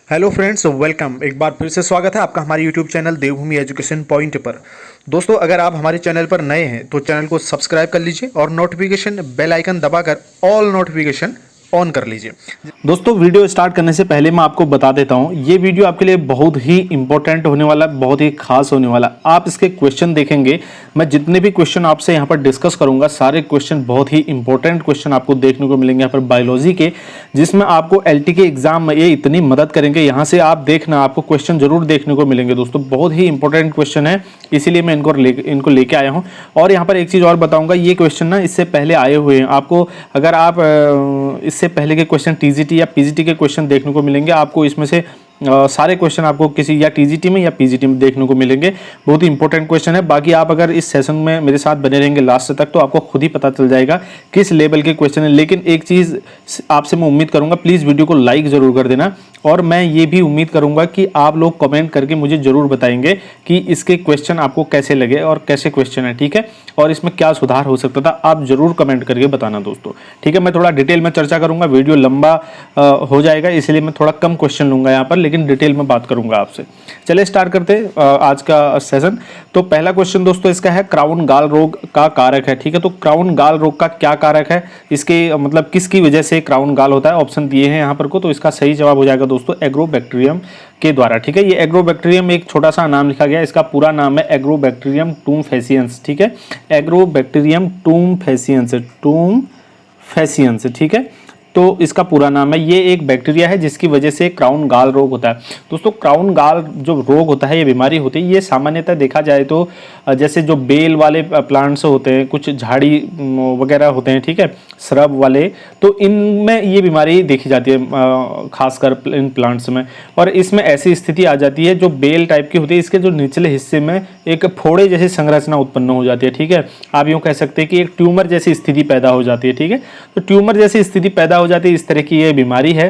Hello friends, welcome. एक बार फिर से स्वागत है आपका हमारे यूट्यूब चैनल देवभूमि एजुकेशन पॉइंट पर। दोस्तों, अगर आप हमारे चैनल पर नए हैं तो चैनल को सब्सक्राइब कर लीजिए और नोटिफिकेशन बेल आइकन दबाकर ऑल नोटिफिकेशन ऑन कर लीजिए। दोस्तों, वीडियो स्टार्ट करने से पहले मैं आपको बता देता हूं, ये वीडियो आपके लिए बहुत ही इंपॉर्टेंट होने वाला, बहुत ही खास होने वाला। आप इसके क्वेश्चन देखेंगे, मैं जितने भी क्वेश्चन आपसे यहाँ पर डिस्कस करूंगा, सारे क्वेश्चन बहुत ही इंपॉर्टेंट क्वेश्चन आपको देखने को मिलेंगे यहाँ पर बायोलॉजी के, जिसमें आपको एलटी के एग्जाम में ये इतनी मदद करेंगे। यहाँ से आप देखना, आपको क्वेश्चन जरूर देखने को मिलेंगे। दोस्तों, बहुत ही इंपॉर्टेंट क्वेश्चन है, इसीलिए मैं इनको लेके आया हूँ। और यहाँ पर एक चीज़ और बताऊँगा, ये क्वेश्चन ना इससे पहले आए हुए हैं। आपको अगर आप इससे पहले के क्वेश्चन टीजीटी या पीजीटी के क्वेश्चन देखने को मिलेंगे, आपको इसमें से सारे क्वेश्चन आपको किसी या टीजीटी में या पीजीटी में देखने को मिलेंगे। बहुत ही इंपॉर्टेंट क्वेश्चन है। बाकी आप अगर इस सेशन में मेरे साथ बने रहेंगे लास्ट तक, तो आपको खुद ही पता चल जाएगा किस लेवल के क्वेश्चन है। लेकिन एक चीज़ आपसे मैं उम्मीद करूंगा, प्लीज़ वीडियो को लाइक ज़रूर कर देना। और मैं ये भी उम्मीद करूंगा कि आप लोग कमेंट करके मुझे ज़रूर बताएंगे कि इसके क्वेश्चन आपको कैसे लगे और कैसे क्वेश्चन है, ठीक है, और इसमें क्या सुधार हो सकता था। आप ज़रूर कमेंट करके बताना दोस्तों, ठीक है। मैं थोड़ा डिटेल में चर्चा करूंगा, वीडियो लंबा हो जाएगा, इसलिए मैं थोड़ा कम क्वेश्चन लूंगा यहाँ पर, लेकिन डिटेल में बात करूंगा आपसे। चलिए स्टार्ट करते आज का सेशन। तो पहला क्वेश्चन दोस्तों इसका है, क्राउन गाल रोग का कारक है, ठीक है। तो क्राउन गाल रोग का क्या कारक है, इसके मतलब किसकी वजह से क्राउन गाल होता है, ऑप्शन दिए हैं यहाँ पर को। तो इसका सही जवाब हो जाएगा दोस्तों एग्रोबैक्टीरियम के द्वारा, ठीक है। ये एग्रोबैक्टीरियम एक छोटा सा नाम लिखा गया, इसका पूरा नाम है एग्रोबैक्टीरियम टूमफेसियंस, ठीक है। एग्रोबैक्टीरियम टूमफेसियंस, ठीक है। तो इसका पूरा नाम है। ये एक बैक्टीरिया है जिसकी वजह से क्राउन गाल रोग होता है। दोस्तों, क्राउन गाल जो रोग होता है, ये बीमारी होती है, ये सामान्यतः देखा जाए तो जैसे जो बेल वाले प्लांट्स होते हैं, कुछ झाड़ी वगैरह होते हैं, ठीक है, श्रब वाले, तो इनमें ये बीमारी देखी जाती है, खासकर इन प्लांट्स में। और इसमें ऐसी स्थिति आ जाती है, जो बेल टाइप की होती है, इसके जो निचले हिस्से में एक फोड़े जैसी संरचना उत्पन्न हो जाती है, ठीक है। आप यूँ कह सकते हैं कि एक ट्यूमर जैसी स्थिति पैदा हो जाती है, ठीक है। तो ट्यूमर जैसी स्थिति पैदा हो जाती है, इस तरह की ये बीमारी है।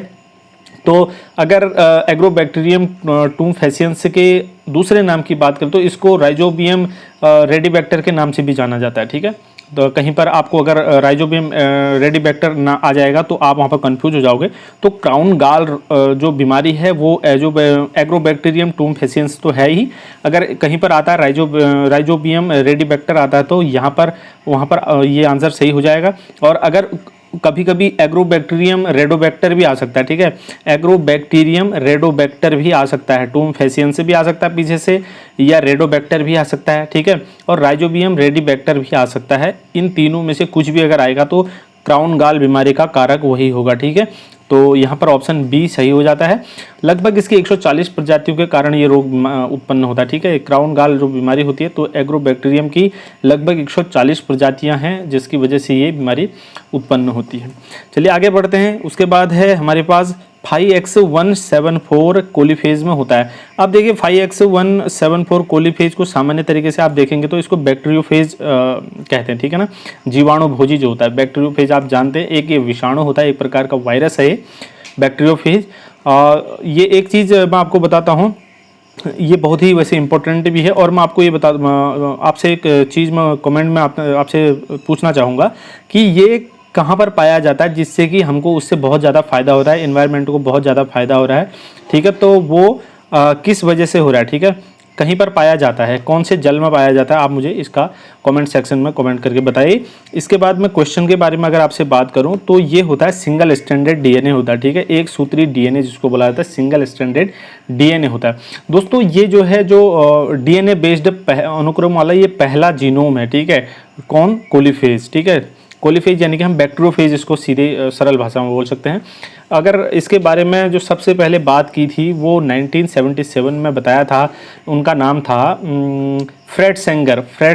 तो अगर एग्रोबैक्टीरियम टूमफेसियंस के दूसरे नाम की बात करें तो इसको राइजोबियम रेडिबैक्टर के नाम से भी जाना जाता है, ठीक है। तो कहीं पर आपको अगर राइजोबियम रेडिबैक्टर ना आ जाएगा तो आप वहाँ पर कंफ्यूज हो जाओगे। तो क्राउन गाल जो बीमारी है वो एग्रोबैक्टीरियम टूमफेसियंस तो है ही। अगर कहीं पर आता है राइजोबियम रेडिबैक्टर आता है तो वहाँ पर ये आंसर सही हो जाएगा। और अगर कभी कभी एग्रोबैक्टीरियम रेडोबैक्टर भी आ सकता है, ठीक है। एग्रोबैक्टीरियम रेडोबैक्टर भी आ सकता है, टूमफेसियंस से भी आ सकता है पीछे से, या रेडोबैक्टर भी आ सकता है, ठीक है। और राइजोबियम रेडिबैक्टर भी आ सकता है। इन तीनों में से कुछ भी अगर आएगा तो क्राउन गाल बीमारी का कारक वही होगा, ठीक है। तो यहाँ पर ऑप्शन बी सही हो जाता है। लगभग इसकी 140 प्रजातियों के कारण ये रोग उत्पन्न होता है, ठीक है। क्राउन गाल जो बीमारी होती है, तो एग्रोबैक्टीरियम की लगभग 140 प्रजातियां हैं जिसकी वजह से ये बीमारी उत्पन्न होती है। चलिए आगे बढ़ते हैं। उसके बाद है हमारे पास 5X174 कोलीफेज में होता है। अब देखिए 5X174 कोलीफेज को सामान्य तरीके से आप देखेंगे तो इसको बैक्टीरियोफेज कहते हैं, ठीक है ना। जीवाणु भोजी जो होता है, बैक्टीरियोफेज आप जानते हैं, एक ये विषाणु होता है, एक प्रकार का वायरस है बैक्टीरियोफेज। ये एक चीज़ मैं आपको बताता हूँ, ये बहुत ही वैसे इंपॉर्टेंट भी है। और मैं आपको ये आपसे एक चीज़ मैं कमेंट में आपसे पूछना चाहूँगा कि ये कहाँ पर पाया जाता है जिससे कि हमको उससे बहुत ज़्यादा फायदा हो रहा है, एनवायरनमेंट को बहुत ज़्यादा फायदा हो रहा है, ठीक है। तो वो किस वजह से हो रहा है, ठीक है, कहीं पर पाया जाता है, कौन से जल में पाया जाता है, आप मुझे इसका कमेंट सेक्शन में कमेंट करके बताइए। इसके बाद मैं क्वेश्चन के बारे में अगर आपसे बात करूं तो ये होता है सिंगल स्ट्रैंडेड डीएनए होता है, ठीक है। एक सूत्री डीएनए जिसको बोला जाता है सिंगल स्ट्रैंडेड डीएनए होता है। दोस्तों, ये जो है जो डीएनए बेस्ड अनुक्रम वाला ये पहला जीनोम है, ठीक है। कौन? कोलीफेज, ठीक है। कोलीफेज यानी कि हम बैक्टीरियोफेज इसको सीधे सरल भाषा में बोल सकते हैं। अगर इसके बारे में जो सबसे पहले बात की थी वो 1977 में बताया था, उनका नाम था फ्रेड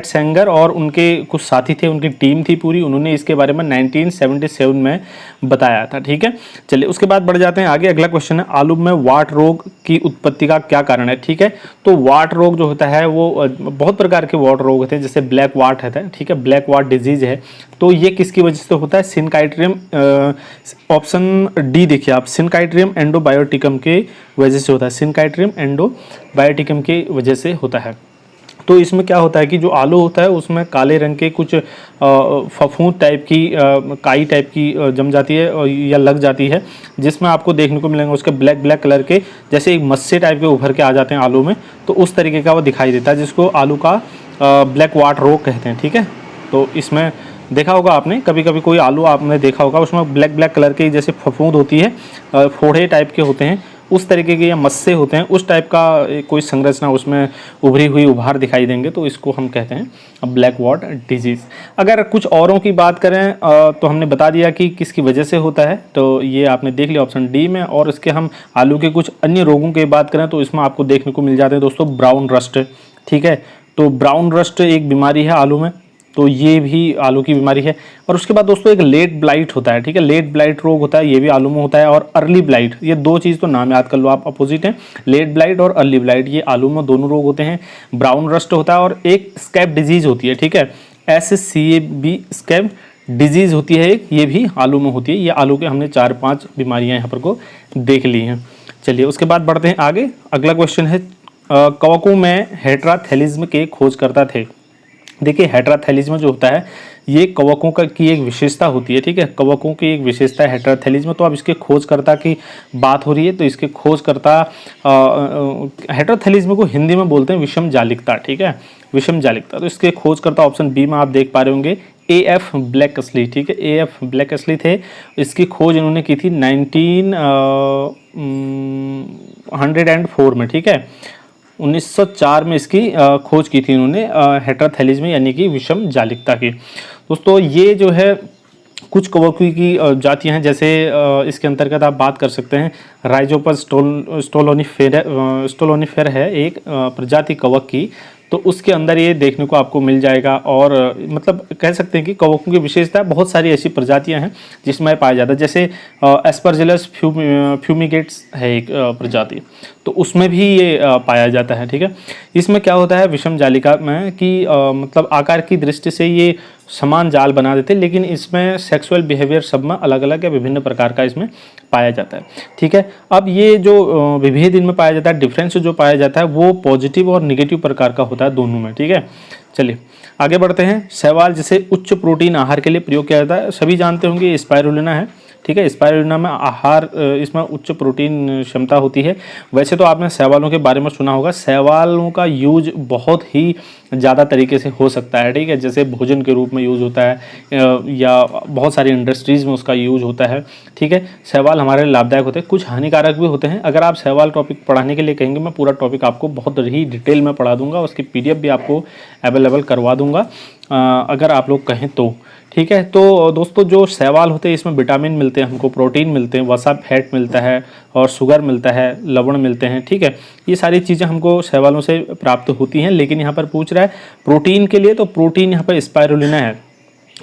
सेंगर और उनके कुछ साथी थे, उनकी टीम थी पूरी, उन्होंने इसके बारे में 1977 में बताया था, ठीक है। चलिए उसके बाद बढ़ जाते हैं आगे। अगला क्वेश्चन है, आलू में वाट रोग की उत्पत्ति का क्या कारण है, ठीक है। तो वाट रोग जो होता है वो बहुत प्रकार के वाट रोग होते हैं, जैसे ब्लैक वाट है, ठीक है, ब्लैक वाट डिजीज है। तो ये किसकी वजह से होता है? सिनकाइट्रियम, ऑप्शन डी देखिए आप, सिनकाइट्रियम एंडोबायोटिकम के वजह से होता है, सिनकाइट्रियम एंडोबायोटिकम की वजह से होता है। तो इसमें क्या होता है कि जो आलू होता है उसमें काले रंग के कुछ फफूंद टाइप की काई टाइप की जम जाती है या लग जाती है, जिसमें आपको देखने को मिलेंगे उसके ब्लैक ब्लैक कलर के जैसे एक मस्से टाइप के उभर के आ जाते हैं आलू में, तो उस तरीके का वो दिखाई देता है, जिसको आलू का ब्लैक वाट रोग कहते हैं। ठीक है, तो इसमें देखा होगा आपने, कभी कभी कोई आलू आपने देखा होगा उसमें ब्लैक ब्लैक कलर के जैसे फफूंद होती है, फोड़े टाइप के होते हैं, उस तरीके के या मस्से होते हैं, उस टाइप का कोई संरचना उसमें उभरी हुई उभार दिखाई देंगे, तो इसको हम कहते हैं ब्लैक वॉट डिजीज़। अगर कुछ औरों की बात करें तो हमने बता दिया कि किसकी वजह से होता है, तो ये आपने देख लिया ऑप्शन डी में। और इसके हम आलू के कुछ अन्य रोगों की बात करें तो इसमें आपको देखने को मिल जाते हैं दोस्तों ब्राउन रस्ट। ठीक है, तो ब्राउन रस्ट एक बीमारी है आलू में, तो ये भी आलू की बीमारी है। और उसके बाद दोस्तों एक लेट ब्लाइट होता है। ठीक है, लेट ब्लाइट रोग होता है, ये भी आलू में होता है। और अर्ली ब्लाइट, ये दो चीज़ तो नाम याद कर लो आप, अपोजिट हैं। लेट ब्लाइट और अर्ली ब्लाइट, ये आलू में दोनों रोग होते हैं। ब्राउन रस्ट होता है और एक स्कैब डिजीज़ होती है। ठीक है, SCAB स्कैब डिजीज़ होती है एक, ये भी आलू में होती है। ये आलू के हमने 4-5 बीमारियाँ यहाँ पर को देख ली हैं। चलिए उसके बाद बढ़ते हैं आगे। अगला क्वेश्चन है कवकों में हेट्राथैलिज्म के खोजकर्ता थे। देखिए हेट्राथैलिज्म जो होता है ये कवकों की एक विशेषता होती है। ठीक है, कवकों की एक विशेषता है हेट्राथैलिज्म। तो अब इसके खोजकर्ता की बात हो रही है, तो इसके खोजकर्ता हेट्राथैलिज्म को हिंदी में बोलते हैं विषम जालिकता। ठीक है, विषम जालिकता। तो इसके खोजकर्ता ऑप्शन बी में आप देख पा रहे होंगे AF ब्लैकस्ली। ठीक है, AF ब्लैकस्ली थे। इसकी खोज इन्होंने की थी 1904 में। ठीक है, 1904 में इसकी खोज की थी इन्होंने हेट्राथैलिज्म यानी कि विषम जालिकता की। दोस्तों ये जो है कुछ कवकों की जातियां हैं, जैसे इसके अंतर्गत आप बात कर सकते हैं राइजोपस स्टोलोनिफेर है एक प्रजाति कवक की, तो उसके अंदर ये देखने को आपको मिल जाएगा। और मतलब कह सकते हैं कि कवकों की विशेषता बहुत सारी ऐसी प्रजातियां हैं जिसमें पाया जाता है, जैसे एस्परजिलस फ्यूमिगेट्स है एक प्रजाति, तो उसमें भी ये पाया जाता है। ठीक है, इसमें क्या होता है विषम जालिका में कि मतलब आकार की दृष्टि से ये समान जाल बना देते हैं, लेकिन इसमें सेक्सुअल बिहेवियर सब में अलग अलग या विभिन्न प्रकार का इसमें पाया जाता है। ठीक है, अब ये जो विभेद इनमें पाया जाता है, डिफरेंस जो पाया जाता है वो पॉजिटिव और निगेटिव प्रकार का होता है दोनों में। ठीक है, चलिए आगे बढ़ते हैं। शैवाल जिसे उच्च प्रोटीन आहार के लिए प्रयोग किया जाता है, सभी जानते होंगे स्पाइरुलिना है। ठीक है, स्पाइरुलिना में आहार इसमें उच्च प्रोटीन क्षमता होती है। वैसे तो आपने शैवालों के बारे में सुना होगा, शैवालों का यूज बहुत ही ज़्यादा तरीके से हो सकता है। ठीक है, जैसे भोजन के रूप में यूज़ होता है या बहुत सारी इंडस्ट्रीज़ में उसका यूज़ होता है। ठीक है, शैवाल हमारे लिए लाभदायक होते हैं, कुछ हानिकारक भी होते हैं। अगर आप शैवाल टॉपिक पढ़ाने के लिए कहेंगे, मैं पूरा टॉपिक आपको बहुत ही डिटेल में पढ़ा दूंगा, उसकी PDF भी आपको अवेलेबल करवा दूंगा अगर आप लोग कहें तो। ठीक है, तो दोस्तों जो शैवाल होते हैं इसमें विटामिन मिलते हैं हमको, प्रोटीन मिलते हैं, वसा फैट मिलता है और शुगर मिलता है, लवण मिलते हैं। ठीक है, ये सारी चीज़ें हमको शैवालों से प्राप्त होती हैं। लेकिन यहाँ पर पूछ रहा है प्रोटीन के लिए, तो प्रोटीन यहाँ पर स्पाइरुलिना है।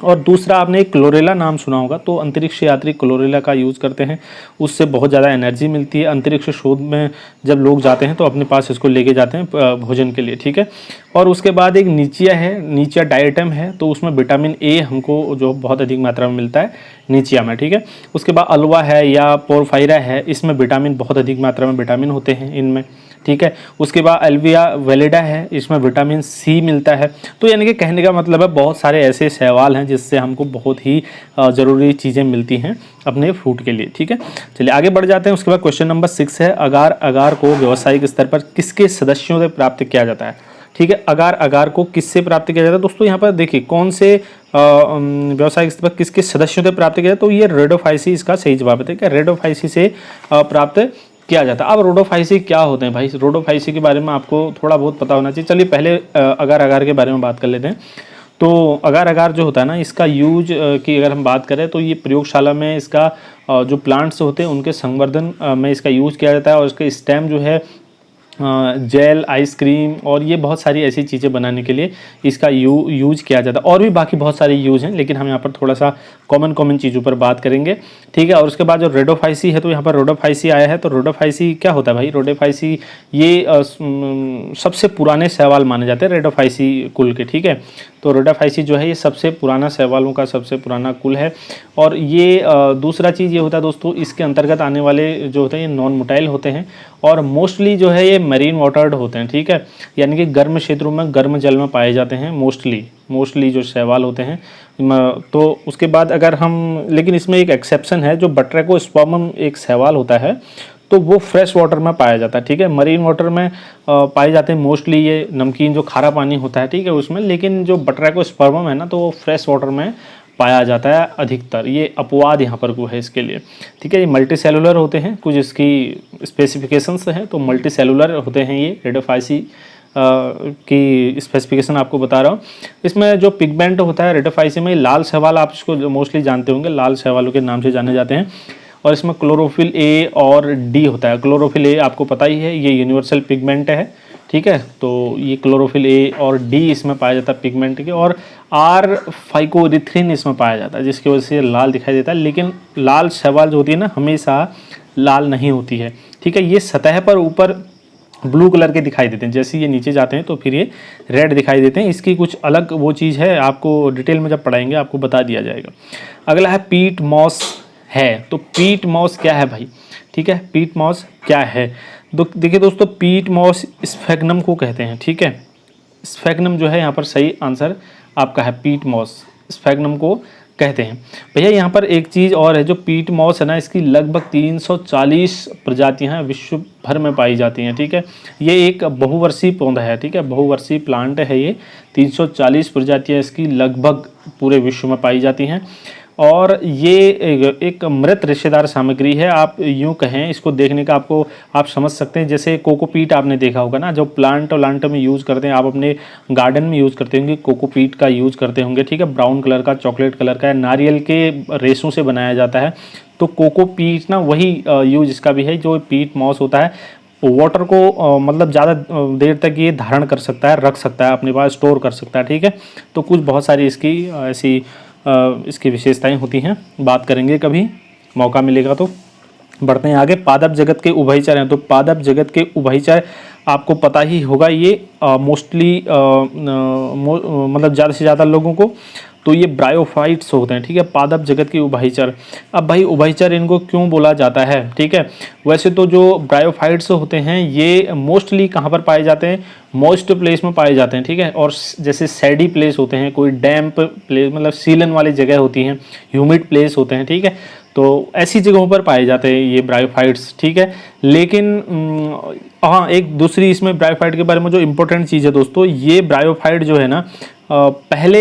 और दूसरा आपने क्लोरेला नाम सुना होगा, तो अंतरिक्ष यात्री क्लोरेला का यूज़ करते हैं, उससे बहुत ज़्यादा एनर्जी मिलती है। अंतरिक्ष शोध में जब लोग जाते हैं तो अपने पास इसको लेके जाते हैं भोजन के लिए। ठीक है, और उसके बाद एक नीचिया है, नीचिया डाइटम है, तो उसमें विटामिन A हमको जो बहुत अधिक मात्रा में मिलता है नीचिया में। ठीक है, उसके बाद अलवा है या पोरफायरा है, इसमें विटामिन बहुत अधिक मात्रा में विटामिन होते हैं इनमें। ठीक है, उसके बाद एल्विया वेलिडा है, इसमें विटामिन C मिलता है। तो यानी कि कहने का मतलब है बहुत सारे ऐसे शैवाल हैं जिससे हमको बहुत ही ज़रूरी चीज़ें मिलती हैं अपने फ्रूट के लिए। ठीक है, चलिए आगे बढ़ जाते हैं। उसके बाद क्वेश्चन नंबर 6 है अगार को व्यावसायिक स्तर पर किसके सदस्यों से प्राप्त किया जाता है। ठीक है, अगार को किससे प्राप्त किया जाता है दोस्तों, यहाँ पर देखिए कौन से व्यावसायिक स्तर पर किसके सदस्यों से प्राप्त किया जाता है, तो ये रेडोफाइसी इसका सही जवाब है। ठीक है, रेडोफाइसी से प्राप्त किया जाता है। अब रोडोफाइसी क्या होते हैं भाई, रोडोफाइसी के बारे में आपको थोड़ा बहुत पता होना चाहिए। चलिए पहले अगार के बारे में बात कर लेते हैं। तो अगार जो होता है ना, इसका यूज की अगर हम बात करें तो ये प्रयोगशाला में इसका जो प्लांट्स होते हैं उनके संवर्धन में इसका यूज़ किया जाता है। और इसके स्टेम जो है जेल, आइसक्रीम और ये बहुत सारी ऐसी चीज़ें बनाने के लिए इसका यूज किया जाता है। और भी बाकी बहुत सारे यूज हैं, लेकिन हम यहाँ पर थोड़ा सा कॉमन चीज़ों पर बात करेंगे। ठीक है, और उसके बाद जो रेडोफाइसी है, तो यहाँ पर रोडोफाइसी आया है। तो रोडोफाइसी क्या होता है भाई, रोडोफाइसी ये सबसे पुराने शैवाल माने जाते हैं रेडोफाइसी कुल के। ठीक है, तो रोडोफाइसी जो है ये सबसे पुराना शैवालों का सबसे पुराना कुल है। और ये दूसरा चीज़ ये होता है दोस्तों, इसके अंतर्गत आने वाले जो होते हैं ये नॉन मोटाइल होते हैं और मोस्टली जो है ये मरीन वाटर्ड होते हैं, ठीक है, यानी कि गर्म क्षेत्रों में गर्म जल में पाए जाते हैं मोस्टली जो शैवाल होते हैं। तो उसके बाद अगर हम, लेकिन इसमें एक एक्सेप्शन है, जो बट्रैकोस्पर्मम एक शैवाल होता है तो वो फ्रेश वाटर में पाया जाता है, ठीक है। मरीन वाटर में पाए जाते हैं मोस्टली ये नमकीन जो खारा पानी होता है, ठीक है, उसमें। लेकिन जो बट्रैकोस्पर्मम है ना, तो वो फ्रेश वाटर में पाया जाता है अधिकतर। ये अपवाद यहाँ पर को है इसके लिए, ठीक है। ये मल्टी सेलुलर होते हैं, कुछ इसकी स्पेसिफिकेशंस हैं, तो मल्टी सेलुलर होते हैं ये रेडियोफाइसी की स्पेसिफिकेशन आपको बता रहा हूँ। इसमें जो पिगमेंट होता है रेडियोफाइसी में, लाल शैवाल आप इसको मोस्टली जानते होंगे, लाल शैवालों के नाम से जाने जाते हैं। और इसमें क्लोरोफिल ए और डी होता है। क्लोरोफिल ए आपको पता ही है, ये यूनिवर्सल पिगमेंट है, ठीक है। तो ये क्लोरोफिल ए और डी इसमें पाया जाता है पिगमेंट के, और आर फाइकोरिथ्रिन इसमें पाया जाता है, जिसकी वजह से लाल दिखाई देता है। लेकिन लाल शैवाल जो होती है ना, हमेशा लाल नहीं होती है, ठीक है। ये सतह पर ऊपर ब्लू कलर के दिखाई देते हैं, जैसे ये नीचे जाते हैं तो फिर ये रेड दिखाई देते हैं। इसकी कुछ अलग वो चीज़ है, आपको डिटेल में जब पढ़ाएंगे आपको बता दिया जाएगा। अगला है पीट मॉस है। तो पीट मॉस क्या है भाई, ठीक है, पीट मॉस क्या है। देखिए दोस्तों, पीट मॉस स्फैग्नम को कहते हैं, ठीक है। स्फैग्नम जो है यहाँ पर सही आंसर आपका है, पीट मॉस स्फैग्नम को कहते हैं। भैया यहाँ पर एक चीज़ और है, जो पीट मॉस है ना, इसकी लगभग 340 प्रजातियाँ विश्व भर में पाई जाती हैं, ठीक है। ये एक बहुवर्षीय पौधा है, ठीक है, बहुवर्षीय प्लांट है ये। 340 प्रजातियाँ इसकी लगभग पूरे विश्व में पाई जाती हैं। और ये एक मृत रेशेदार सामग्री है, आप यूँ कहें इसको देखने का आपको आप समझ सकते हैं, जैसे कोकोपीट आपने देखा होगा ना, जो प्लांट में यूज़ करते हैं, आप अपने गार्डन में यूज़ करते होंगे, कोकोपीट का यूज़ करते होंगे, ठीक है। ब्राउन कलर का, चॉकलेट कलर का है, नारियल के रेशों से बनाया जाता है। तो कोकोपीट ना वही यूज इसका भी है, जो पीट मॉस होता है। वाटर को मतलब ज़्यादा देर तक ये धारण कर सकता है, रख सकता है, अपने पास स्टोर कर सकता है, ठीक है। तो कुछ बहुत सारी इसकी ऐसी इसकी विशेषताएं होती हैं, बात करेंगे कभी मौका मिलेगा तो। बढ़ते हैं आगे। पादप जगत के उभयचर हैं। तो पादप जगत के उभयचर आपको पता ही होगा, ये मोस्टली मतलब ज़्यादा से ज़्यादा लोगों को, तो ये ब्रायोफाइट्स होते हैं, ठीक है, पादप जगत के उभयचर। अब भाई उभयचर इनको क्यों बोला जाता है, ठीक है। वैसे तो जो ब्रायोफाइट्स होते हैं ये मोस्टली कहाँ पर पाए जाते हैं, मॉइस्ट प्लेस में पाए जाते हैं, ठीक है। और जैसे सैडी प्लेस होते हैं, कोई डैम्प प्लेस मतलब सीलन वाली जगह होती हैं, ह्यूमिड प्लेस होते हैं, ठीक है। तो ऐसी जगहों पर पाए जाते हैं ये ब्रायोफाइट्स, ठीक है। लेकिन हाँ, एक दूसरी इसमें ब्रायोफाइट के बारे में जो इम्पोर्टेंट चीज़ है दोस्तों, ये ब्रायोफाइट जो है ना पहले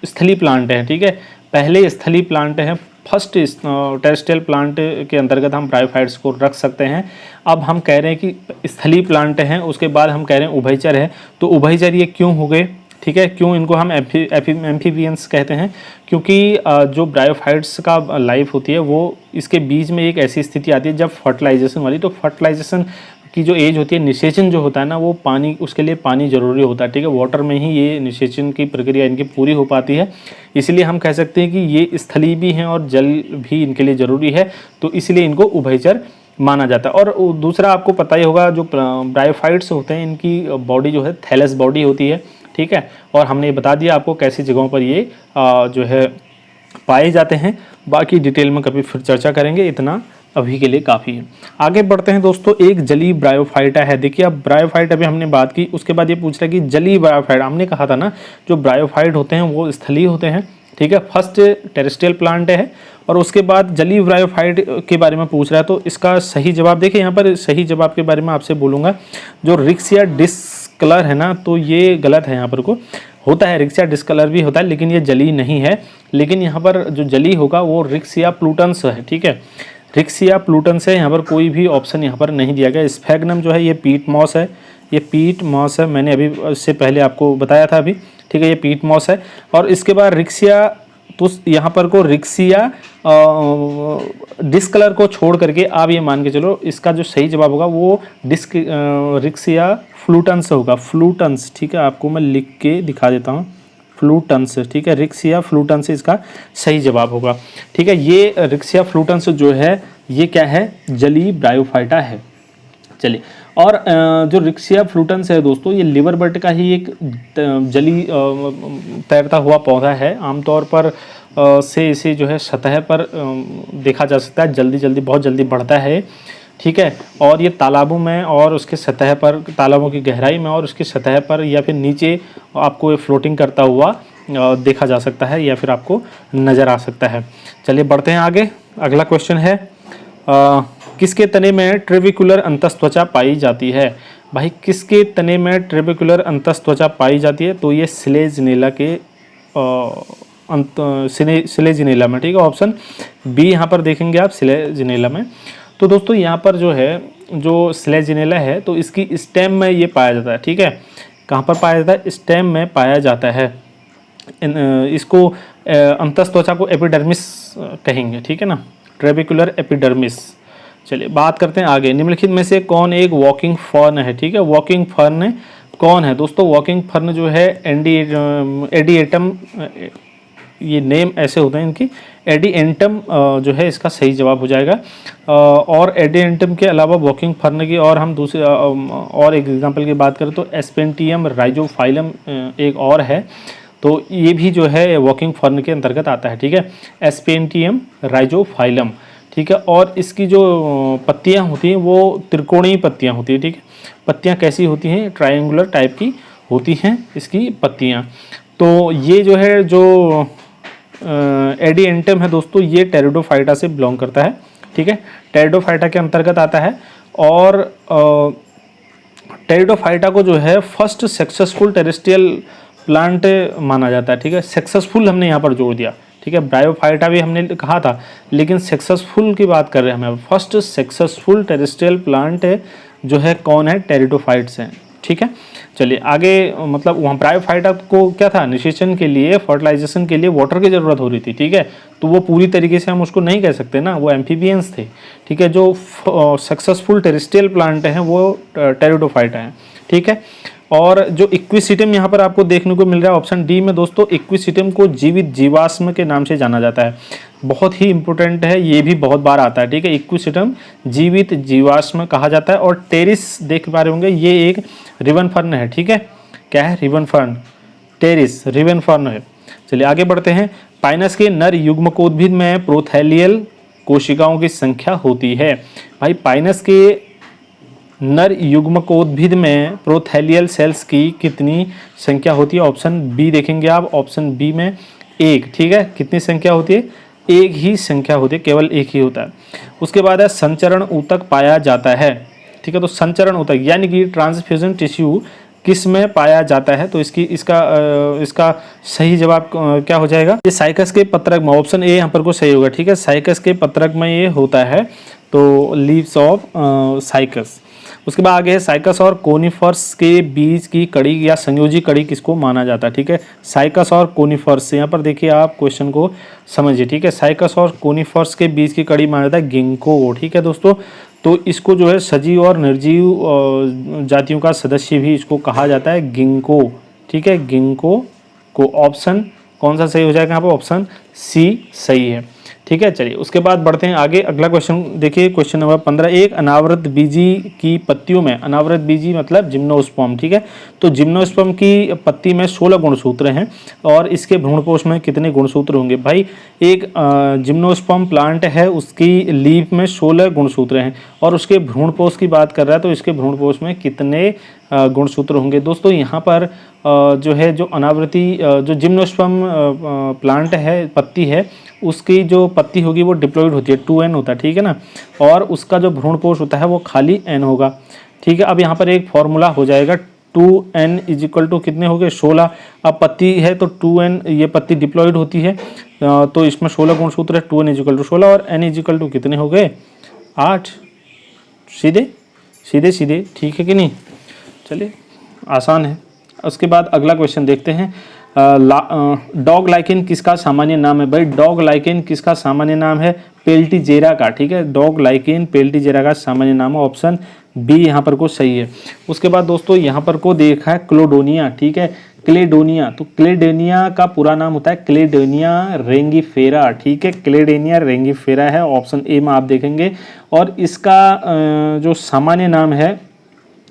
स्थलीय प्लांट है, ठीक है, पहले स्थलीय प्लांट है। फर्स्ट टेरेस्ट्रियल प्लांट के अंतर्गत हम ब्रायोफाइट्स को रख सकते हैं। अब हम कह रहे हैं कि स्थलीय प्लांट हैं, उसके बाद हम कह रहे हैं उभयचर है। तो उभयचर ये क्यों हो गए, ठीक है, क्यों इनको हम एम्फीबियंस कहते हैं, क्योंकि जो ब्रायोफाइट्स का लाइफ होती है वो इसके बीच में एक ऐसी स्थिति आती है जब फर्टिलाइजेशन वाली, तो फर्टिलाइजेशन की जो एज होती है, निषेचन जो होता है ना, वो पानी, उसके लिए पानी ज़रूरी होता है, ठीक है। वाटर में ही ये निषेचन की प्रक्रिया इनकी पूरी हो पाती है, इसलिए हम कह सकते हैं कि ये स्थलीय भी हैं और जल भी इनके लिए ज़रूरी है, तो इसलिए इनको उभयचर माना जाता है। और दूसरा आपको पता ही होगा, जो ब्रायोफाइट्स होते हैं इनकी बॉडी जो है थैलस बॉडी होती है, ठीक है। और हमने ये बता दिया आपको कैसी जगहों पर ये जो है पाए जाते हैं। बाकी डिटेल में कभी फिर चर्चा करेंगे, इतना अभी के लिए काफ़ी है। आगे बढ़ते हैं दोस्तों। एक जलीय ब्रायोफाइटा है। देखिए अब ब्रायोफाइट अभी हमने बात की, उसके बाद ये पूछ रहा है कि जलीय ब्रायोफाइट, हमने कहा था ना जो ब्रायोफाइट होते हैं वो स्थलीय होते हैं, ठीक है, फर्स्ट टेरेस्ट्रियल प्लांट है। और उसके बाद जलीय ब्रायोफाइट के बारे में पूछ रहा है, तो इसका सही जवाब देखिए, यहाँ पर सही जवाब के बारे में आपसे बोलूँगा, जो रिक्सिया डिस्कलर है ना, तो ये गलत है। यहाँ पर को होता है रिक्सिया डिस्कलर भी होता है, लेकिन ये जलीय नहीं है। लेकिन यहाँ पर जो जलीय होगा वो रिक्सिया प्लूटन्स है, ठीक है, रिक्सिया प्लूटन्स है। यहाँ पर कोई भी ऑप्शन यहाँ पर नहीं दिया गया। स्फैग्नम जो है ये पीट मॉस है, ये पीट मॉस है, मैंने अभी इससे पहले आपको बताया था अभी, ठीक है, ये पीट मॉस है। और इसके बाद रिक्सिया, तो यहाँ पर को रिक्सिया डिस्कलर को छोड़ करके आप ये मान के चलो इसका जो सही जवाब होगा वो रिक्सिया फ्लूटन्स होगा, फ्लूटन्स, ठीक है, आपको मैं लिख के दिखा देता हूँ, फ्लूटन्स, ठीक है, रिक्सिया फ्लूटन्स इसका सही जवाब होगा, ठीक है। ये रिक्सिया फ्लूटन्स जो है ये क्या है, जलीय ब्रायोफाइटा है। चलिए, और जो रिक्सिया फ्लूटन्स है दोस्तों, ये लिवर बर्ड का ही एक जलीय तैरता हुआ पौधा है। आमतौर पर से इसे जो है सतह पर देखा जा सकता है, जल्दी बहुत जल्दी बढ़ता है। ठीक है। और ये तालाबों में और उसके सतह पर, तालाबों की गहराई में और उसकी सतह पर या फिर नीचे आपको फ्लोटिंग करता हुआ देखा जा सकता है या फिर आपको नज़र आ सकता है। चलिए बढ़ते हैं आगे। अगला क्वेश्चन है किसके तने में ट्रेबिकुलर अंतस्त्वचा पाई जाती है? भाई किसके तने में ट्रेबिकुलर अंतस्त्वचा पाई जाती है? तो ये स्लेजिनेला के स्लेजिनेला में, ठीक है। ऑप्शन बी यहाँ पर देखेंगे आप, स्लेजिनेला में। तो दोस्तों यहाँ पर जो है, जो स्लेजिनेला है तो इसकी स्टेम में ये पाया जाता है, ठीक है। कहाँ पर पाया जाता है? स्टेम में पाया जाता है। इसको अंतस्त्वचा को एपिडर्मिस कहेंगे, ठीक है ना, ट्रेबिकुलर एपिडर्मिस। चलिए बात करते हैं आगे। निम्नलिखित में से कौन एक वॉकिंग फर्न है? ठीक है, वॉकिंग फर्न कौन है दोस्तों? वॉकिंग फर्न जो है एडिएटम, ये नेम ऐसे होते हैं इनकी, एडिएंटम जो है इसका सही जवाब हो जाएगा। और एडिएंटम के अलावा वॉकिंग फर्न की और हम दूसरे और एक एग्जांपल की बात करें तो एस्पेंटियम राइजोफाइलम एक और है, तो ये भी जो है वॉकिंग फर्न के अंतर्गत आता है, ठीक है। एस्पेंटियम राइजोफाइलम, ठीक है। और इसकी जो पत्तियां होती हैं वो त्रिकोणीय पत्तियां होती हैं, ठीक है। पत्तियां कैसी होती हैं? ट्रायंगुलर टाइप की होती हैं इसकी पत्तियां। तो ये जो है, जो एडिएंटम है दोस्तों, ये टेरिडोफाइटा से बिलोंग करता है, ठीक है। टेरिडोफाइटा के अंतर्गत आता है। और टेरिडोफाइटा को जो है फर्स्ट सक्सेसफुल टेरेस्ट्रियल प्लांट माना जाता है, ठीक है। सक्सेसफुल हमने यहाँ पर जोड़ दिया, ठीक है। ब्रायोफाइटा भी हमने कहा था, लेकिन सक्सेसफुल की बात कर रहे हैं हम। फर्स्ट सक्सेसफुल टेरेस्ट्रियल प्लांट जो है कौन है? टेरिडोफाइट्स हैं, ठीक है। चलिए आगे, मतलब वहाँ ब्रायोफाइटा को क्या था? निषेचन के लिए, फर्टिलाइजेशन के लिए वाटर की ज़रूरत हो रही थी, ठीक है। तो वो पूरी तरीके से हम उसको नहीं कह सकते ना, वो एम्फीबियंस थे, ठीक है। जो सक्सेसफुल टेरेस्ट्रियल प्लांट हैं वो टेरिडोफाइटा हैं, ठीक है। और जो इक्विसिटम यहाँ पर आपको देखने को मिल रहा है ऑप्शन डी में दोस्तों, इक्विसिटम को जीवित जीवाश्म के नाम से जाना जाता है। बहुत ही इंपॉर्टेंट है, ये भी बहुत बार आता है, ठीक है। इक्विसिटम जीवित जीवाश्म कहा जाता है। और टेरिस देख पा रहे होंगे, ये एक रिबन फर्न है, ठीक है। क्या है? Ribbon fern, Pteris ribbon fern है। चलिए आगे बढ़ते हैं। पाइनस के नर युग्मकोद्भिद में प्रोथैलियल कोशिकाओं की संख्या होती है। भाई पाइनस के नर युग्मकोद्भिद में प्रोथैलियल सेल्स की कितनी संख्या होती है? ऑप्शन बी देखेंगे आप, ऑप्शन बी में एक, ठीक है। कितनी संख्या होती है? एक ही संख्या होती है, केवल एक ही होता है। उसके बाद है संचरण ऊतक पाया जाता है, ठीक है। तो संचरण ऊतक यानी कि ट्रांसफ्यूजन टिश्यू किस में पाया जाता है? तो इसका सही जवाब क्या हो जाएगा? ये साइकस के पत्रक में, ऑप्शन ए यहाँ पर को सही होगा, ठीक है। साइकस के पत्रक में ये होता है, तो लीव्स ऑफ साइकस। उसके बाद आगे है साइकस और कोनिफर्स के बीच की कड़ी या संयोजी कड़ी किसको माना जाता है? ठीक है, साइकस और कोनिफर्स। यहाँ पर देखिए आप क्वेश्चन को समझिए, ठीक है। साइकस और कोनिफर्स के बीच की कड़ी माना जाता है गिंको, ठीक है दोस्तों। तो इसको जो है सजीव और निर्जीव जातियों का सदस्य भी इसको कहा जाता है गिंको, ठीक है। गिंको को ऑप्शन कौन सा सही हो जाएगा यहाँ पर? ऑप्शन सी सही है, ठीक है। चलिए उसके बाद बढ़ते हैं आगे। अगला क्वेश्चन देखिए, क्वेश्चन नंबर 15। एक अनावृत बीजी की पत्तियों में, अनावृत बीजी मतलब जिम्नोस्पर्म, ठीक है। तो जिम्नोस्पर्म की पत्ती में 16 गुणसूत्र हैं और इसके भ्रूणपोष में कितने गुणसूत्र होंगे? भाई एक जिम्नोस्पर्म प्लांट है, उसकी लीफ में 16 गुणसूत्र हैं और उसके भ्रूणपोष की बात कर रहा है तो इसके भ्रूणपोष में कितने गुणसूत्र होंगे? दोस्तों यहाँ पर जो है, जो अनावृति जो जिम्नोस्पर्म प्लांट है, पत्ती है, उसकी जो पत्ती होगी वो डिप्लॉइड होती है, 2n होता है, ठीक है ना। और उसका जो भ्रूणपोष होता है वो खाली n होगा, ठीक है। अब यहाँ पर एक फॉर्मूला हो जाएगा, 2n इजिकल टू कितने हो गए? 16। अब पत्ती है तो 2n, ये पत्ती डिप्लॉइड होती है तो इसमें 16 गुणसूत्र है, 2n इजिकल टू 16 और n इजिकल टू कितने हो गए? 8। सीधे सीधे, ठीक है कि नहीं? चलिए आसान है। उसके बाद अगला क्वेश्चन देखते हैं। डॉग लाइकेन किसका सामान्य नाम है? भाई डॉग लाइकेन किसका सामान्य नाम है? पेल्टीजेरा का, ठीक है। डॉग लाइकेन पेल्टीजेरा का सामान्य नाम है, ऑप्शन बी यहाँ पर को सही है। उसके बाद दोस्तों यहाँ पर को देखा है क्लोडोनिया, ठीक है। क्लेडोनिया, तो क्लेडोनिया का पूरा नाम होता है क्लेडोनिया रेंगिफेरा, ठीक है। क्लेडोनिया रेंगिफेरा है, ऑप्शन ए में आप देखेंगे। और इसका जो सामान्य नाम है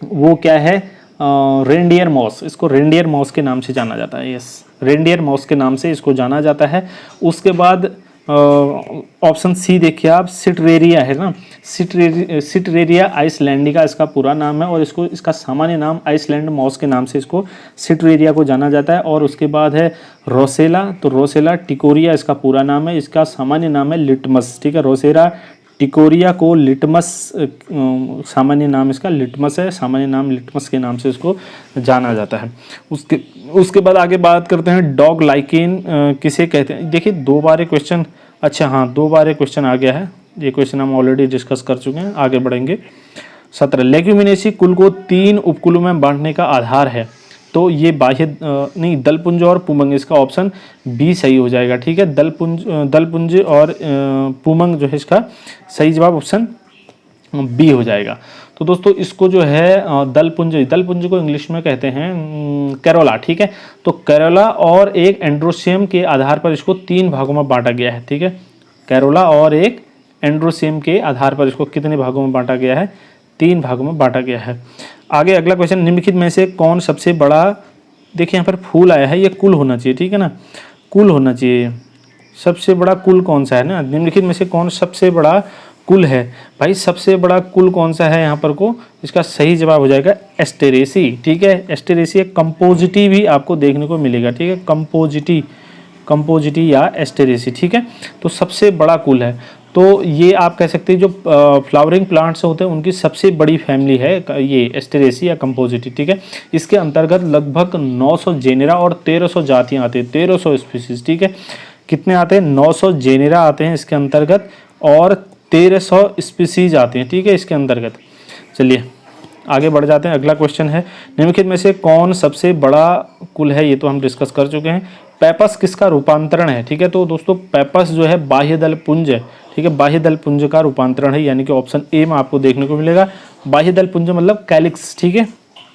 वो क्या है? रेंडियर मॉस, इसको रेंडियर मॉस के नाम से जाना जाता है। यस, रेंडियर मॉस के नाम से इसको जाना जाता है। उसके बाद ऑप्शन सी देखिए आप, सिटरेरिया है ना, सिटरेरिया आइसलैंडिका इसका पूरा नाम है, और इसका सामान्य नाम आइसलैंड मॉस के नाम से इसको सिटरेरिया को जाना जाता है। और उसके बाद है रोसेला, तो रोसेला टिकोरिया इसका पूरा नाम है, इसका सामान्य नाम है लिटमस, ठीक है। रोसेला टिकोरिया को लिटमस, सामान्य नाम इसका लिटमस है, सामान्य नाम लिटमस के नाम से इसको जाना जाता है। उसके बाद आगे बात करते हैं डॉग लाइकेन किसे कहते हैं। देखिए 2 बार क्वेश्चन, अच्छा हाँ 2 बार क्वेश्चन आ गया है, ये क्वेश्चन हम ऑलरेडी डिस्कस कर चुके हैं। आगे बढ़ेंगे 17, लेग्यूमिनेसी कुल को 3 उपकुलों में बांटने का आधार है, तो ये बाह्य नहीं, दलपुंज और पुमंग, इसका ऑप्शन बी सही हो जाएगा, ठीक है। दलपुंज और पुमंग जो है इसका सही जवाब ऑप्शन बी हो जाएगा। तो दोस्तों इसको जो है दलपुंज को इंग्लिश में कहते हैं कैरोला, ठीक है। तो कैरोला और एक एंड्रोसियम के आधार पर इसको 3 भागों में बांटा गया है, ठीक है। कैरोला और एक एंड्रोसियम के आधार पर इसको कितने भागों में बांटा गया है, 3 भागों में बांटा गया है। आगे अगला क्वेश्चन, निम्नलिखित में से कौन सबसे बड़ा, देखिए यहाँ पर फूल आया है, ये कुल होना चाहिए, ठीक है ना, कुल होना चाहिए। सबसे बड़ा कुल कौन सा है ना, निम्नलिखित में से कौन सबसे बड़ा कुल है, भाई सबसे बड़ा कुल कौन सा है यहाँ पर को, इसका सही जवाब हो जाएगा एस्टेरेसी, ठीक है। एस्टेरेसी एक कंपोजिटी भी आपको देखने को मिलेगा, ठीक है, कंपोजिटी या एस्टेरेसी, ठीक है। तो सबसे बड़ा कुल है, तो ये आप कह सकते हैं जो फ्लावरिंग प्लांट्स होते हैं उनकी सबसे बड़ी फैमिली है ये एस्टेरेसी या कंपोजिटी, ठीक है। इसके अंतर्गत लगभग 900 जेनेरा और 1300 जातियां आती हैं, 1300 स्पीसीज, ठीक है। कितने आते हैं, 900 जेनेरा आते हैं इसके अंतर्गत और 1300 स्पीसीज आते हैं, ठीक है, इसके अंतर्गत। चलिए आगे बढ़ जाते हैं, अगला क्वेश्चन है, निम्नलिखित में से कौन सबसे बड़ा कुल है, ये तो हम डिस्कस कर चुके हैं। पेपस किसका रूपांतरण है, ठीक है। तो दोस्तों पेपस जो है बाह्य दल पुंज है, ठीक है, बाह्य दल पुंज का रूपांतरण है, यानी कि ऑप्शन ए में आपको देखने को मिलेगा। बाह्य दल पुंज मतलब कैलिक्स, ठीक है,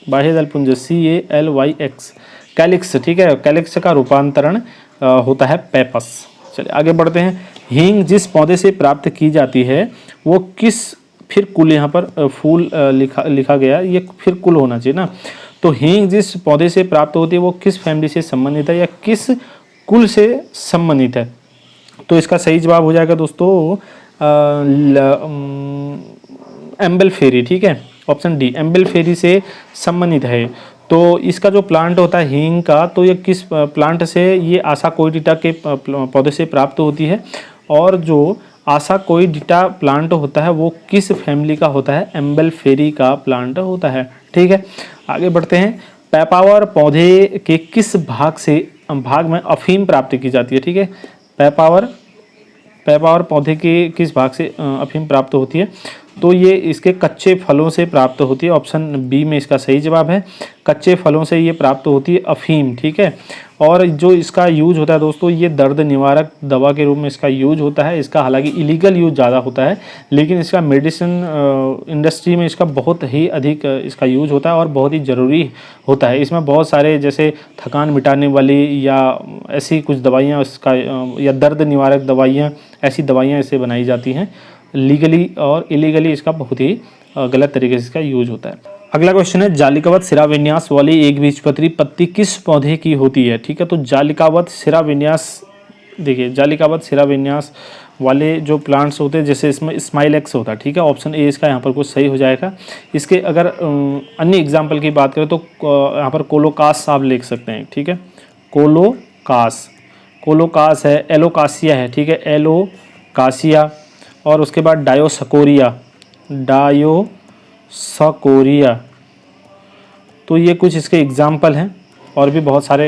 बाह्य दल पुंज CALYX, कैलिक्स, ठीक है, कैलिक्स का रूपांतरण होता है पेपस। चलिए आगे बढ़ते हैं, हींग जिस पौधे से प्राप्त की जाती है वो किस, फिर कुल यहाँ पर फूल लिखा गया, ये फिर कुल होना चाहिए ना। तो हींग जिस पौधे से प्राप्त होती है वो किस फैमिली से संबंधित है या किस कुल से संबंधित है, तो इसका सही जवाब हो जाएगा दोस्तों एम्बलफेरी, ठीक है, ऑप्शन डी एम्बलफेरी से संबंधित है। तो इसका जो प्लांट होता है हींग का, तो ये किस प्लांट से, ये आसाकोइडिटा के पौधे से प्राप्त होती है, और जो आसाकोइडिटा प्लांट होता है वो किस फैमिली का होता है, एम्बलफेरी का प्लांट होता है, ठीक है। आगे बढ़ते हैं, पैपावर पौधे के किस भाग में अफीम प्राप्त की जाती है, ठीक है। पैपावर पौधे के किस भाग से अफीम प्राप्त होती है, तो ये इसके कच्चे फलों से प्राप्त होती है, ऑप्शन बी में इसका सही जवाब है, कच्चे फलों से ये प्राप्त होती है अफीम, ठीक है। और जो इसका यूज होता है दोस्तों, ये दर्द निवारक दवा के रूप में इसका यूज होता है। इसका हालांकि इलीगल यूज ज़्यादा होता है, लेकिन इसका मेडिसिन इंडस्ट्री में इसका बहुत ही अधिक इसका यूज होता है और बहुत ही ज़रूरी होता है। इसमें बहुत सारे जैसे थकान मिटाने वाली या ऐसी कुछ दवाइयाँ इसका या दर्द निवारक दवाइयाँ, ऐसी दवाइयाँ इससे बनाई जाती हैं। लीगली और इलीगली इसका बहुत ही गलत तरीके से इसका यूज होता है। अगला क्वेश्चन है, जालिकावत शिराविन्यास वाली एक बीजपत्री पत्ती किस पौधे की होती है, ठीक है। तो जालिकावत शिराविन्यास, देखिए जालिकावत शिराविन्यास वाले जो प्लांट्स होते हैं, जैसे इसमें स्माइलेक्स होता है, ठीक है, ऑप्शन ए इसका यहाँ पर कुछ सही हो जाएगा। इसके अगर अन्य एग्जाम्पल की बात करें तो यहाँ पर कोलोकास आप लिख सकते हैं, ठीक है, कोलोकास है, एलोकासिया है, ठीक है, एलोकासिया, और उसके बाद डायोसकोरिया, तो ये कुछ इसके एग्जाम्पल हैं, और भी बहुत सारे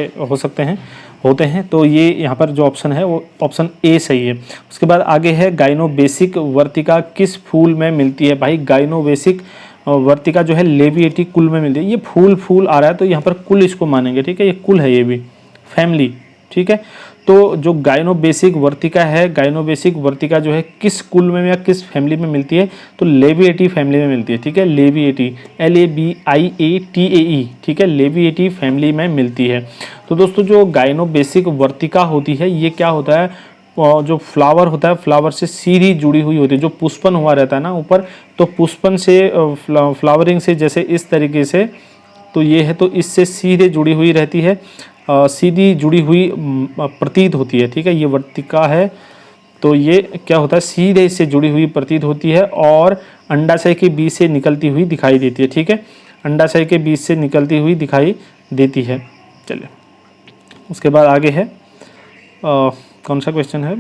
होते हैं। तो ये यहाँ पर जो ऑप्शन है वो ऑप्शन ए सही है। उसके बाद आगे है, गाइनोबेसिक वर्तिका किस फूल में मिलती है, भाई गाइनोबेसिक वर्तिका जो है लेविएटी कुल में मिलती है। ये फूल आ रहा है तो यहाँ पर कुल इसको मानेंगे, ठीक है, ये कुल है, ये भी फैमिली, ठीक है। तो जो गाइनोबेसिक वर्तिका है, गाइनोबेसिक वर्तिका जो है किस कुल में या किस फैमिली में मिलती है, तो लेविएटी फैमिली में मिलती है, ठीक है, लेविएटी, LABIATAE, ठीक है, लेविएटी फैमिली में मिलती है। तो दोस्तों जो गाइनोबेसिक वर्तिका होती है, ये क्या होता है, जो फ्लावर होता है, फ्लावर से सीधी जुड़ी हुई होती है, जो पुष्पन हुआ रहता है ना ऊपर, तो पुष्पन से फ्लावरिंग से जैसे इस तरीके से, तो ये है, तो इससे सीधे जुड़ी हुई रहती है, सीधी जुड़ी हुई प्रतीत होती है, ठीक है, ये वर्तिका है, तो ये क्या होता है, सीधे इससे जुड़ी हुई प्रतीत होती है और अंडाशय के बीच से निकलती हुई दिखाई देती है। ठीक है, अंडाशय के बीच से निकलती हुई दिखाई देती है। चलिए उसके बाद आगे है कौन सा क्वेश्चन है,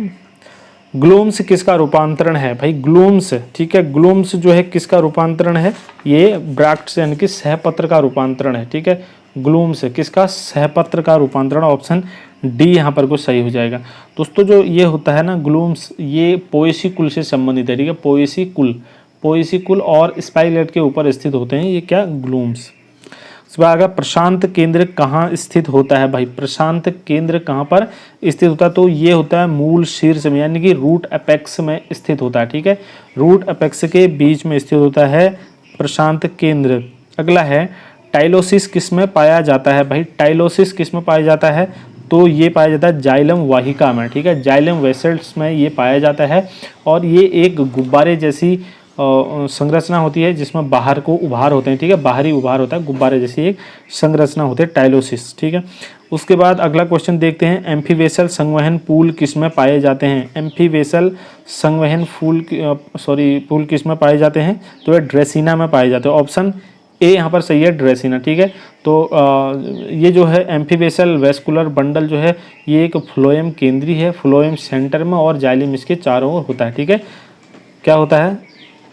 ग्लूम्स किसका रूपांतरण है भाई, ग्लूम्स। ठीक है, ग्लूम्स जो है किसका रूपांतरण है, ये ब्रैक्ट्स यानी कि सहपत्र का रूपांतरण है। ठीक है, ग्लूम्स किसका, सहपत्र का रूपांतरण, ऑप्शन डी यहाँ पर को सही हो जाएगा। दोस्तों जो ये होता है ना ग्लूम्स, ये पोएसी कुल से संबंधित है। ठीक है, पोएसी कुल और स्पाइलेट के ऊपर स्थित होते हैं ये क्या, ग्लूम्स। उसके बाद अगर प्रशांत केंद्र कहाँ स्थित होता है भाई, प्रशांत केंद्र कहाँ पर स्थित होता है, तो ये होता है मूल शीर्ष में यानी कि रूट एपेक्स में स्थित होता है। ठीक है, रूट एपेक्स के बीच में स्थित होता है प्रशांत केंद्र। अगला है टाइलोसिस किस में पाया जाता है भाई, टाइलोसिस किस में पाया जाता है, तो ये पाया जाता है जाइलम वाहिका में। ठीक है, जाइलम वेसल्स में ये पाया जाता है और ये एक गुब्बारे जैसी संरचना होती है जिसमें बाहर को उभार होते हैं। ठीक है, बाहरी उभार होता है, गुब्बारे जैसी एक संरचना होती है टाइलोसिस। ठीक है, उसके बाद अगला क्वेश्चन देखते हैं, एम्फीवेसल संवहन पूल किस में पाए जाते हैं, एम्फीवेसल संवहन पूल किस में पाए जाते हैं, तो ये ड्रेसिना में पाए जाते हैं। ऑप्शन ए यहाँ पर सही है, ड्रेसिना। ठीक है, तो ये जो है एम्फीवेसल वेस्कुलर बंडल जो है ये एक फ्लोएम केंद्री है, फ्लोएम सेंटर में और जाइलम इसके चारों ओर होता है। ठीक है, क्या होता है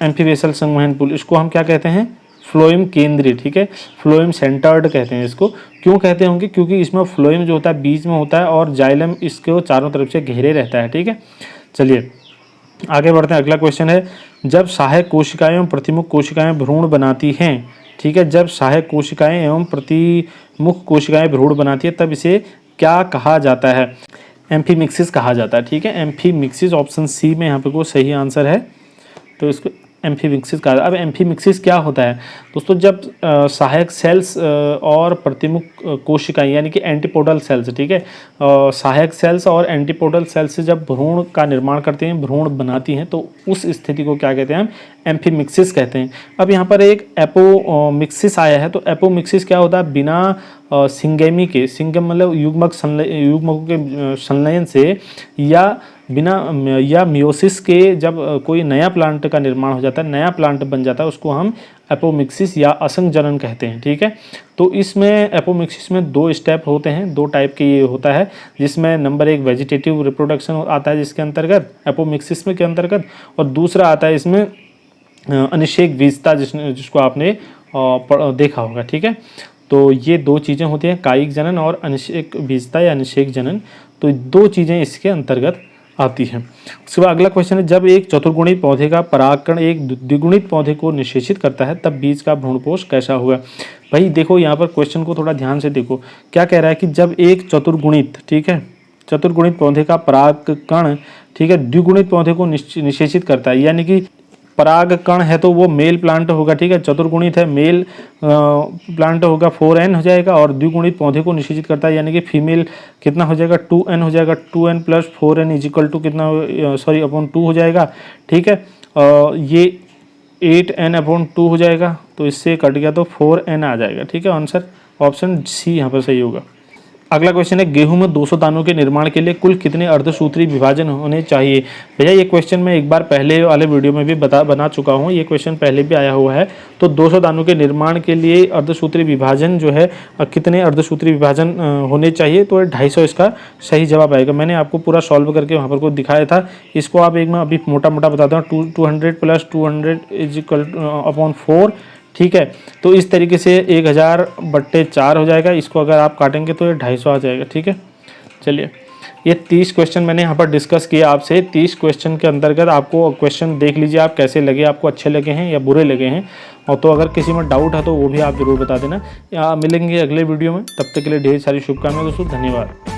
एम्फीवेसल संवहन पुल, इसको हम क्या कहते हैं, फ्लोएम केंद्रीय। ठीक है, फ्लोएम सेंटर्ड कहते हैं इसको। क्यों कहते होंगे, क्योंकि इसमें फ्लोएम जो होता है बीच में होता है और जाइलम इसके चारों तरफ से घेरे रहता है। ठीक है, चलिए आगे बढ़ते हैं। अगला क्वेश्चन है, जब सहायक कोशिकाएं एवं प्रतिमुख कोशिकाएं भ्रूण बनाती हैं, ठीक है, जब सहायक कोशिकाएं एवं प्रतिमुख कोशिकाएं भ्रूण बनाती है तब इसे क्या कहा जाता है, एम्फीमिक्सिस कहा जाता है। ठीक है, एम्फीमिक्सिस, ऑप्शन सी में यहाँ पे को सही आंसर है, तो इसको एम्फीमिक्सिस कहा जाता है। अब एम्फीमिक्सिस क्या होता है दोस्तों, जब सहायक सेल्स और प्रतिमुख कोशिकाएं यानी कि एंटीपोडल सेल्स, ठीक है, सहायक सेल्स और एंटीपोडल सेल्स से जब भ्रूण का निर्माण करते हैं, भ्रूण बनाती हैं, तो उस स्थिति को क्या कहते हैं, हम एम्फीमिक्सिस कहते हैं। अब यहाँ पर एक एपोमिक्सिस आया है, तो एपोमिक्सिस क्या होता है, बिना सिंगेमी के, सिंगम मतलब युग्मकों के संलयन से या बिना या मियोसिस के जब कोई नया प्लांट का निर्माण हो जाता है, नया प्लांट बन जाता है, उसको हम एपोमिक्सिस या असंजनन कहते हैं। ठीक है, तो इसमें एपोमिक्सिस में दो स्टेप होते हैं, दो टाइप के ये होता है, जिसमें नंबर एक वेजिटेटिव रिप्रोडक्शन आता है जिसके अंतर्गत एपोमिक्सिस में के अंतर्गत, और दूसरा आता है इसमें अनिषेक बीजता जिसको आपने देखा होगा। ठीक है, तो ये दो चीज़ें होती हैं, कायिक जनन और अनिषेक बीजता या अनिषेक जनन, तो दो चीज़ें इसके अंतर्गत आती हैं। उसके बाद अगला क्वेश्चन है, जब एक चतुर्गुणित पौधे का परागकण एक द्विगुणित पौधे को निषेचित करता है तब बीज का भ्रूणपोष कैसा होगा। भाई देखो यहाँ पर क्वेश्चन को थोड़ा ध्यान से देखो, क्या कह रहा है कि जब एक चतुर्गुणित, ठीक है, चतुर्गुणित पौधे का परागकण, ठीक है, द्विगुणित पौधे को निषेचित करता है, यानी कि पराग कण है तो वो मेल प्लांट होगा। ठीक है, चतुर्गुणित है, मेल प्लांट होगा, 4n हो जाएगा, और द्विगुणित पौधे को निषेचित करता है यानी कि फीमेल कितना हो जाएगा, 2n हो जाएगा, 2n plus 4n is equal to कितना, अपॉन 2 हो जाएगा। ठीक है, ये 8n अपॉन 2 हो जाएगा, तो इससे कट गया तो 4n आ जाएगा। ठीक है, आंसर ऑप्शन सी यहाँ पर सही होगा। अगला क्वेश्चन है, गेहूं में 200 दानों के निर्माण के लिए कुल कितने अर्धसूत्री विभाजन होने चाहिए। भैया ये क्वेश्चन मैं एक बार पहले वाले वीडियो में भी बना चुका हूं, ये क्वेश्चन पहले भी आया हुआ है। तो 200 दानों के निर्माण के लिए अर्धसूत्री विभाजन जो है, कितने अर्धसूत्री विभाजन होने चाहिए, तो 250 इसका सही जवाब आएगा। मैंने आपको पूरा सॉल्व करके वहाँ पर को दिखाया था, इसको आप एक मैं अभी मोटा मोटा बताता हूँ, 200 प्लस 200 इजिकल अपॉन 4। ठीक है, तो इस तरीके से 1000/4 हो जाएगा, इसको अगर आप काटेंगे तो ये 250 आ जाएगा। ठीक है, चलिए ये 30 क्वेश्चन मैंने यहाँ पर डिस्कस किया आपसे। 30 क्वेश्चन के अंतर्गत आपको क्वेश्चन देख लीजिए आप कैसे लगे, आपको अच्छे लगे हैं या बुरे लगे हैं, और तो अगर किसी में डाउट है तो वो भी आप ज़रूर बता देना। मिलेंगे अगले वीडियो में, तब तक के लिए ढेर सारी शुभकामनाएं दोस्तों, धन्यवाद।